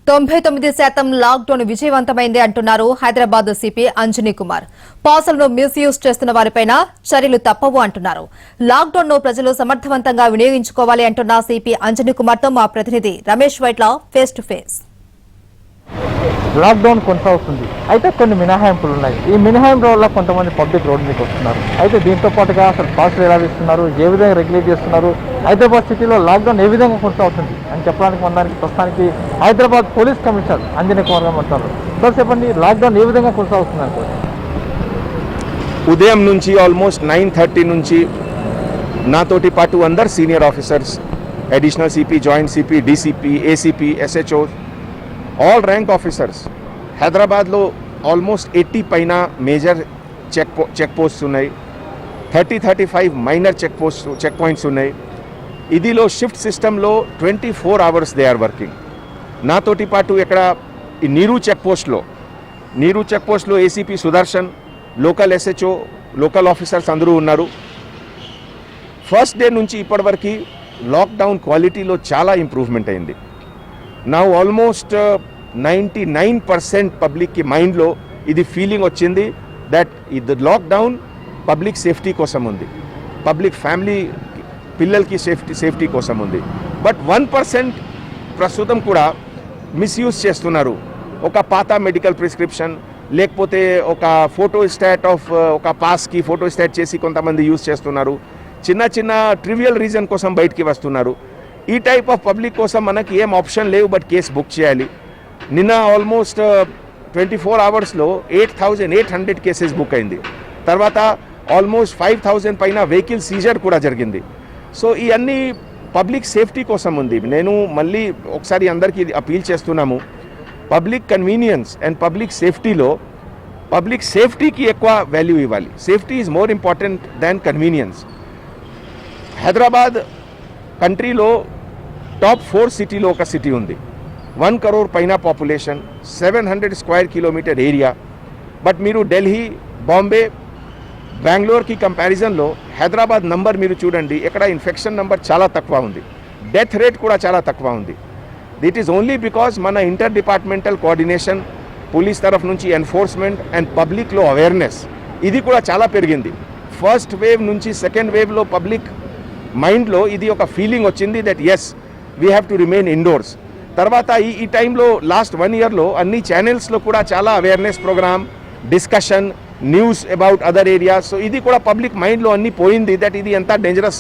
99% lockdown విజయవంతమైంది అంటున్నారు Hyderabad CP Anjani Kumar. పాసులను misuse చేస్తున్న వారిపైన చర్యలు తప్పవు అంటున్నారు. లాక్డౌన్ ను ప్రజలు సమర్థవంతంగా వినియోగించుకోవాలి అంటున్న సిపి అంజనీ కుమార్ తో మా ప్రతినిధి Ramesh Vaitla face to face. Lockdown కొనసాగుతుంది. అయితే కొన్ని మినహాయింపులు ఉన్నాయి. ఈ మినహాయింపుల వల్ల కొంతమంది పబ్లిక్ రోడ్డు మీకు వస్తున్నారు. అయితే దీంతో పాటుగా అసలు పాసులు ఎలా ఇస్తున్నారు, ఏ విధంగా రెగ్యులేట్ చేస్తున్నారు, హైదరాబాద్ సిటీలో లాక్డౌన్ ఏ విధంగా కొనసాగుతుంది అని చెప్పడానికి మొత్తానికి ప్రస్తుతానికి హైదరాబాద్ పోలీస్ కమిషనర్ అంజనీ కుమార్ గారు మాట్లాడారు. సార్ చెప్పండి, లాక్డౌన్ ఏ విధంగా కొనసాగుతుంది అనుకోండి? ఉదయం నుంచి ఆల్మోస్ట్ 9:30 నుంచి నాతోటి పాటు అందరు senior officers, additional CP, joint CP, DCP, ACP, SHO, all rank officers హైదరాబాద్లో ఆల్మోస్ట్ 80 పైన మేజర్ చెక్ పోస్ట్స్ ఉన్నాయి, 30-35 మైనర్ చెక్ పాయింట్స్ ఉన్నాయి. ఇదిలో షిఫ్ట్ సిస్టంలో 24 hours దే ఆర్ వర్కింగ్. నాతోటి పాటు ఇక్కడ ఈ నీరు చెక్ పోస్ట్లో ACP Sudarshan, local SHO, local officers అందరూ ఉన్నారు. ఫస్ట్ డే నుంచి ఇప్పటివరకు లాక్డౌన్ క్వాలిటీలో చాలా ఇంప్రూవ్మెంట్ అయింది. నా ఆల్మోస్ట్ 99% పబ్లిక్కి మైండ్లో ఇది ఫీలింగ్ వచ్చింది దట్ ఇది లాక్డౌన్ పబ్లిక్ సేఫ్టీ కోసం ఉంది, పబ్లిక్ ఫ్యామిలీ పిల్లలకి సేఫ్టీ కోసం ఉంది. బట్ 1% ప్రస్తుతం కూడా మిస్యూజ్ చేస్తున్నారు. ఒక పాత మెడికల్ ప్రిస్క్రిప్షన్ లేకపోతే ఒక ఫోటో స్టాట్ ఆఫ్ ఒక పాస్కి ఫోటో స్టాట్ చేసి కొంతమంది యూజ్ చేస్తున్నారు. చిన్న ట్రివియల్ రీజన్ కోసం బయటికి వస్తున్నారు. ఈ టైప్ ఆఫ్ పబ్లిక్ కోసం మనకి ఏం ఆప్షన్ లేవు బట్ కేసు బుక్ చేయాలి. నిన్న ఆల్మోస్ట్ 24 hours లో 8,800 కేసెస్ బుక్ అయింది. తర్వాత ఆల్మోస్ట్ 5,000 పైన వెహికల్ సీజర్ కూడా జరిగింది. సో ఈ అన్ని పబ్లిక్ సేఫ్టీ కోసం ఉంది. నేను మళ్ళీ ఒకసారి అందరికీ అపీల్ చేస్తున్నాము, పబ్లిక్ కన్వీనియన్స్ అండ్ పబ్లిక్ సేఫ్టీలో పబ్లిక్ సేఫ్టీకి ఎక్కువ వాల్యూ ఇవ్వాలి. Safety is more important than convenience. Hyderabad కంట్రీలో టాప్ 4 సిటీలో ఒక సిటీ ఉంది. 1 crore పైన population, 700 square kilometer area. But మీరు ఢిల్లీ, బాంబే, బెంగళూరుకి కంపారిజన్లో హైదరాబాద్ నంబర్ మీరు చూడండి, ఇక్కడ ఇన్ఫెక్షన్ నంబర్ చాలా తక్కువ ఉంది, డెత్ రేట్ కూడా చాలా తక్కువ ఉంది. దిట్ ఈస్ ఓన్లీ బికాజ్ మన ఇంటర్ డిపార్ట్మెంటల్ కోఆర్డినేషన్, పోలీస్ తరఫు నుంచి ఎన్ఫోర్స్మెంట్ అండ్ పబ్లిక్లో అవేర్నెస్ ఇది కూడా చాలా పెరిగింది. ఫస్ట్ వేవ్ నుంచి సెకండ్ వేవ్లో పబ్లిక్ మైండ్లో ఇది ఒక ఫీలింగ్ వచ్చింది that as we have to remain indoors. తర్వాత ఈ టైంలో లాస్ట్ 1 yearలో అన్ని ఛానల్స్లో కూడా చాలా awareness program, discussion, news about other areas. So ఇది కూడా పబ్లిక్ మైండ్లో అన్నీ పోయింది దట్ ఇది ఎంత డేంజరస్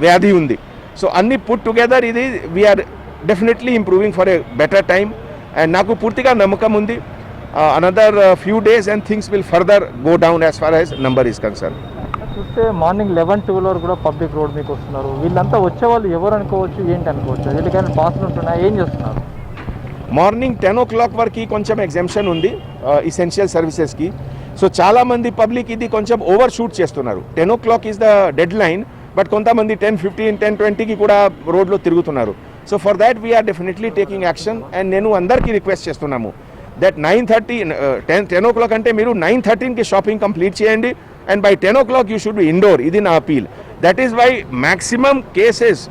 వ్యాధి ఉంది. సో అన్నీ పుట్ టుగెదర్ ఇది we're definitely improving for a better time. And నాకు పూర్తిగా నమ్మకం ఉంది another few days and things will further go down as far as number is concern. చూస్తే మార్నింగ్ 11-12 వరకు కూడా పబ్లిక్ రోడ్ మీకు వస్తున్నారు. వీళ్ళంతా వచ్చేవాళ్ళు ఎవరు అనుకోవచ్చు, ఏంటి అనుకోవచ్చు? వీళ్ళకైనా పాసులు ఉంటున్నాయి, ఏం చేస్తున్నారు? మార్నింగ్ 10 o'clock వరకు కొంచెం ఎగ్జామ్షన్ ఉంది ఇసెన్షియల్ సర్వీసెస్కి. సో చాలామంది పబ్లిక్ ఇది కొంచెం ఓవర్ షూట్ చేస్తున్నారు. 10 o'clock is the deadline, but కొంతమంది 10:15, 10:20కి కూడా రోడ్లో తిరుగుతున్నారు. So for that we're definitely taking action. And నేను అందరికీ రిక్వెస్ట్ చేస్తున్నాము దట్ 10 o'clock అంటే మీరు 9:13కి షాపింగ్ కంప్లీట్ చేయండి and by 10 o'clock you should be indoor. ఇది నా appeal. That is why maximum cases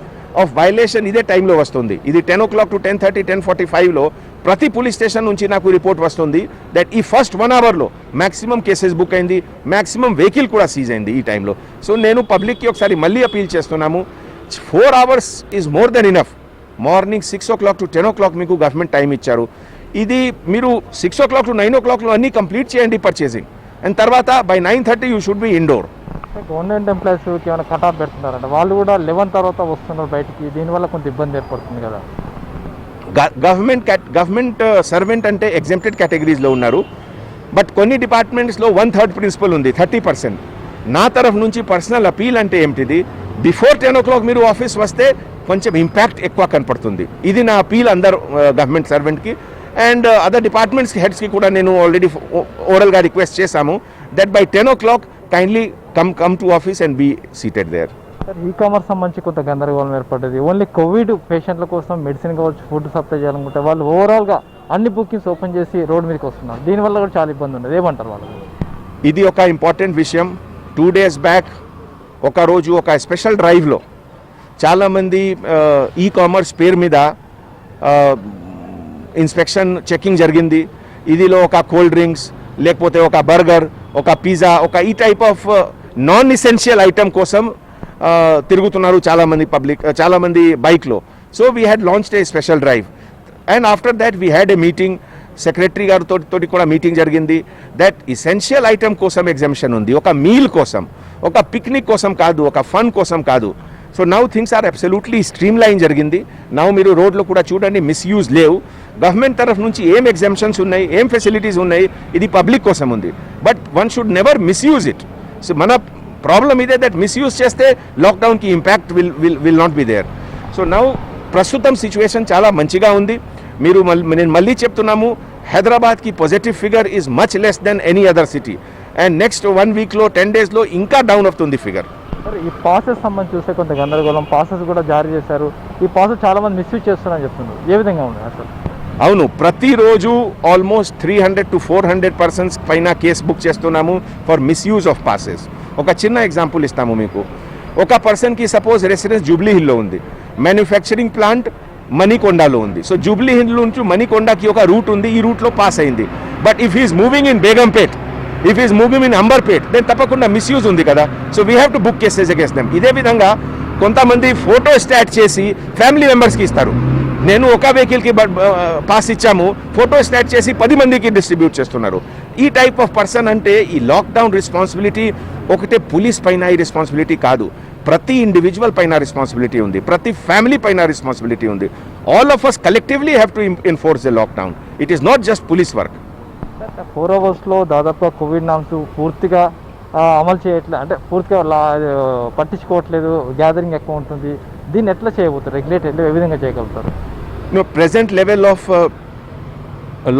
of violation ఇదే టైంలో వస్తుంది. ఇది 10 o'clock to 10:30, 10:45లో ప్రతి పోలీస్ స్టేషన్ నుంచి నాకు రిపోర్ట్ వస్తుంది దట్ ఈ ఫస్ట్ 1 hourలో మ్యాక్సిమం కేసెస్ బుక్ అయింది, మ్యాక్సిమం వెహికల్ కూడా సీజ్ అయింది ఈ టైంలో. సో నేను పబ్లిక్కి ఒకసారి మళ్ళీ అపీల్ చేస్తున్నాము, 4 hours is more than enough. Morning 6 o'clock to 10 o'clock మీకు గవర్నమెంట్ టైం ఇచ్చారు. ఇది మీరు 6 o'clock to 9 o'clockలో అన్నీ కంప్లీట్ చేయండి పర్చేసింగ్. అండ్ తర్వాత by 9:30 you should be indoor. Government ఎంప్లాయీస్కి ఏమైనా కట్ ఆఫ్ పెడుతున్నారంట, వాళ్ళు కూడా 11 తర్వాత వస్తున్నారు బయటికి, దీనివల్ల కొంత ఇబ్బంది ఏర్పడుతుంది కదా? గవర్నమెంట్ సర్వెంట్ అంటే ఎగ్జెంప్టెడ్ కేటగిరీస్లో ఉన్నారు. బట్ కొన్ని డిపార్ట్మెంట్స్లో 1/3 ప్రిన్సిపల్ ఉంది, 30%. నా తరఫు నుంచి పర్సనల్ అపీల్ అంటే ఏమిటిది, బిఫోర్ 10 o'clock మీరు ఆఫీస్ వస్తే కొంచెం ఇంపాక్ట్ ఎక్కువ కనపడుతుంది. ఇది నా అపీల్ అందరు గవర్నమెంట్ సర్వెంట్కి. అండ్ అదర్ డిపార్ట్మెంట్స్ హెడ్స్కి కూడా నేను ఆల్రెడీ ఓరల్గా రిక్వెస్ట్ చేశాము that by 10 o'clock kindly come to office and be seated there. Sir, e-commerce సంబంధించి కొంత గందరగోళం ఏర్పడ్డది. ఓన్లీ కోవిడ్ పేషెంట్ల కోసం మెడిసిన్ కావచ్చు, ఫుడ్ సప్లై చేయాలనుకుంటే వాళ్ళు ఓవరాల్గా అన్ని బుకింగ్స్ ఓపెన్ చేసి రోడ్ మీదకి వస్తున్నారు. దీనివల్ల కూడా చాలా ఇబ్బంది ఉండదు, ఏమంటారు వాళ్ళు? ఇది ఒక ఇంపార్టెంట్ విషయం. 2 days బ్యాక్ ఒక రోజు ఒక స్పెషల్ డ్రైవ్లో చాలామంది ఈ కామర్స్ పేరు మీద ఇన్స్పెక్షన్ చెకింగ్ జరిగింది. ఇదిలో ఒక కోల్డ్ డ్రింక్స్ లేకపోతే ఒక బర్గర్, ఒక పిజ్జా, ఒక ఈ type of non essential item కోసం తిరుగుతున్నారు చాలామంది పబ్లిక్, చాలామంది బైక్లో. So we had launched a special drive and after that we had a meeting. Secretary గారితో కూడా మీటింగ్ జరిగింది. దట్ ఎసెన్షియల్ ఐటమ్ కోసం ఎగ్జామ్షన్ ఉంది, ఒక మీల్ కోసం, ఒక పిక్నిక్ కోసం కాదు, ఒక ఫన్ కోసం కాదు. So now things are absolutely streamline జరిగింది. నౌ మీరు రోడ్లో కూడా చూడండి, మిస్యూజ్ లేవు. గవర్నమెంట్ తరఫు నుంచి ఏం ఎగ్జామ్షన్స్ ఉన్నాయి, ఏం ఫెసిలిటీస్ ఉన్నాయి, ఇది పబ్లిక్ కోసం ఉంది. But one should never misuse it. So మన ప్రాబ్లమ్ ఇదే, దట్ మిస్యూజ్ చేస్తే లాక్డౌన్కి impact will not be there. So now ప్రస్తుతం సిచ్యువేషన్ చాలా మంచిగా ఉంది. మీరు నేను మళ్ళీ చెప్తున్నాము, హైదరాబాద్కి positive figure is much less than any other city. And next 1 వీక్లో 10 డేస్లో ఇంకా డౌన్ అవుతుంది ఫిగర్. సార్, ఈ పాసెస్ సంబంధించి చూస్తే కొంత గందరగోళం, పాసెస్ కూడా జారీ చేశారు. ఈ పాసెస్ చాలా మంది మిస్యూజ్ చేస్తున్నారని చెప్తున్నారు. ఏ విధంగా ఉంది అసలు? అవును, ప్రతిరోజు ఆల్మోస్ట్ 300 to 400 పర్సన్స్ పైన కేసు బుక్ చేస్తున్నాము ఫర్ మిస్యూజ్ ఆఫ్ పాసెస్. ఒక చిన్న ఎగ్జాంపుల్ ఇస్తాము మీకు. ఒక పర్సన్కి సపోజ్ రెసిడెన్స్ జూబ్లీ హిల్లో ఉంది, మ్యానుఫ్యాక్చరింగ్ ప్లాంట్ మణికొండలో ఉంది. సో జూబ్లీ హిల్ నుంచి మణికొండకి ఒక రూట్ ఉంది, ఈ రూట్లో పాస్ అయింది. But if is moving in Begumpet, if is moving in Amberpet, then తప్పకుండా మిస్యూజ్ ఉంది కదా. So we have to book cases against them. ఇదే విధంగా కొంతమంది ఫోటో స్టాట్ చేసి ఫ్యామిలీ మెంబర్స్కి ఇస్తారు. నేను ఒక వెహికల్కి పాస్ ఇచ్చాము, ఫోటో స్టాట్ చేసి 10 మందికి డిస్ట్రిబ్యూట్ చేస్తున్నారు. ఈ టైప్ ఆఫ్ పర్సన్ అంటే ఈ లాక్డౌన్ రెస్పాన్సిబిలిటీ ఒకటే పోలీస్ పైన ఈ రెస్పాన్సిబిలిటీ కాదు, ప్రతి ఇండివిజువల్ పైన రెస్పాన్సిబిలిటీ ఉంది, ప్రతి ఫ్యామిలీ పైన రెస్పాన్సిబిలిటీ ఉంది. All of us collectively have to enforce the lockdown. It is not just police work. 4 అవర్స్లో దాదాపుగా కోవిడ్ నామ్స్ పూర్తిగా అమలు చేయట్లేదు, అంటే పూర్తిగా పట్టించుకోవట్లేదు, గ్యాదరింగ్ ఎక్కువ ఉంటుంది. దీన్ని ఎట్లా చేయబోతారు? రెగ్యులేట్ ఏ విధంగా చేయగలుగుతారు? Present level of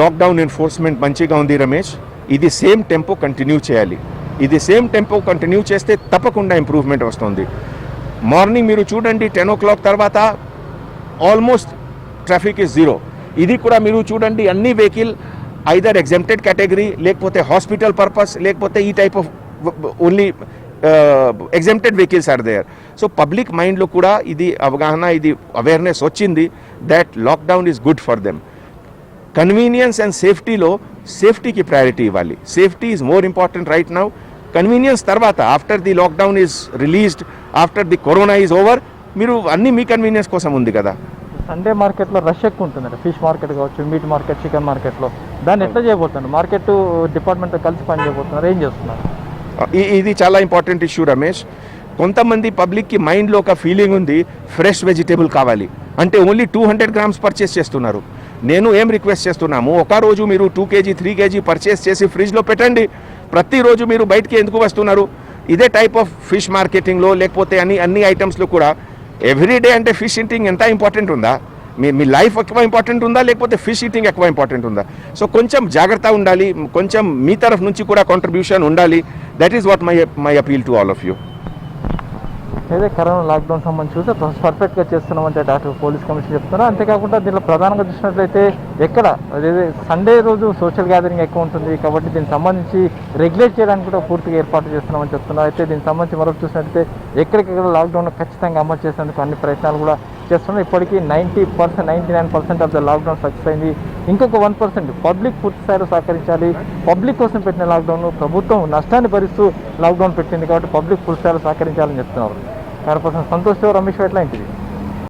lockdown enforcement మంచిగా ఉంది రమేష్. ఇది సేమ్ టెంపో కంటిన్యూ చేయాలి. ఇది సేమ్ టెంపో కంటిన్యూ చేస్తే తప్పకుండా ఇంప్రూవ్మెంట్ వస్తుంది. మార్నింగ్ మీరు చూడండి 10 o'clock తర్వాత ఆల్మోస్ట్ ట్రాఫిక్ ఇస్ జీరో. ఇది కూడా మీరు చూడండి, అన్ని వెహికల్ ఐదర్ ఎగ్జెంప్టెడ్ కేటగిరీ, లేకపోతే హాస్పిటల్ పర్పస్, లేకపోతే ఈ type of only exempted vehicles are there. So public మైండ్లో కూడా ఇది అవగాహన, ఇది అవేర్నెస్ వచ్చింది that lockdown is good for them. Convenience and సేఫ్టీలో సేఫ్టీకి ప్రయారిటీ ఇవ్వాలి. Safety is more important right now. Convenience తర్వాత after the lockdown is released, after the corona is over, మీరు అన్ని మీ కన్వీనియన్స్ కోసం ఉంది కదా. సండే మార్కెట్లో రష్ ఎక్కువ ఉంటుందండి, ఫిష్ మార్కెట్ కావచ్చు, మీట్ మార్కెట్, చికెన్ మార్కెట్లో. దాన్ని ఎట్లా చేయబోతున్నారు? మార్కెట్ డిపార్ట్మెంట్తో కలిసి పని చేయబోతున్నారు, ఏం చేస్తున్నారు? ఇది చాలా ఇంపార్టెంట్ ఇష్యూ రమేష్. కొంతమంది పబ్లిక్కి మైండ్లో ఒక ఫీలింగ్ ఉంది, ఫ్రెష్ వెజిటేబుల్ కావాలి అంటే ఓన్లీ 200 grams పర్చేస్ చేస్తున్నారు. నేను ఏం రిక్వెస్ట్ చేస్తున్నాము, ఒక రోజు మీరు 2 kg 3 kg పర్చేస్ చేసి ఫ్రిడ్జ్లో పెట్టండి. ప్రతిరోజు మీరు బయటికి ఎందుకు వస్తున్నారు? ఇదే టైప్ ఆఫ్ ఫిష్ మార్కెటింగ్లో లేకపోతే అన్ని ఐటమ్స్లో కూడా ఎవ్రీడే అంటే ఫిష్ ఈటింగ్ ఎంత ఇంపార్టెంట్ ఉందా? మీ లైఫ్ ఎక్కువ ఇంపార్టెంట్ ఉందా, లేకపోతే ఫిష్ ఈటింగ్ ఎక్కువ ఇంపార్టెంట్ ఉందా? సో కొంచెం జాగ్రత్త ఉండాలి, కొంచెం మీ తరఫు నుంచి కూడా కాంట్రిబ్యూషన్ ఉండాలి. That is what my appeal to all of you. అయితే కరోనా లాక్డౌన్ సంబంధించి చూస్తే పర్ఫెక్ట్గా చేస్తున్నామంటే డాక్టర్ పోలీస్ కమిషన్ చెప్తున్నారు. అంతేకాకుండా దీంట్లో ప్రధానంగా చూసినట్లయితే ఎక్కడ అదే సండే రోజు సోషల్ గ్యాదరింగ్ ఎక్కువ ఉంటుంది కాబట్టి దీనికి సంబంధించి రెగ్యులేట్ చేయడానికి కూడా పూర్తిగా ఏర్పాటు చేస్తున్నామని చెప్తున్నారు. అయితే దీనికి సంబంధించి మరొక చూసినట్లయితే ఎక్కడికెక్కడ లాక్డౌన్ ఖచ్చితంగా అమలు చేసేందుకు అన్ని ప్రయత్నాలు కూడా చేస్తున్నారు. ఇప్పటికీ 99% ఆఫ్ ద లాక్డౌన్ సక్సెస్ అయింది. ఇంకొక 1% పబ్లిక్ పూర్తి స్థాయిలో సహకరించాలి. పబ్లిక్ కోసం పెట్టిన లాక్డౌన్ ప్రభుత్వం నష్టాన్ని భరిస్తూ లాక్డౌన్ పెట్టింది కాబట్టి పబ్లిక్ పూర్తి స్థాయిలో సహకరించాలని చెప్తున్నారు. 100% సంతోష్, రమేష్ ఎట్లా ఇంటిది.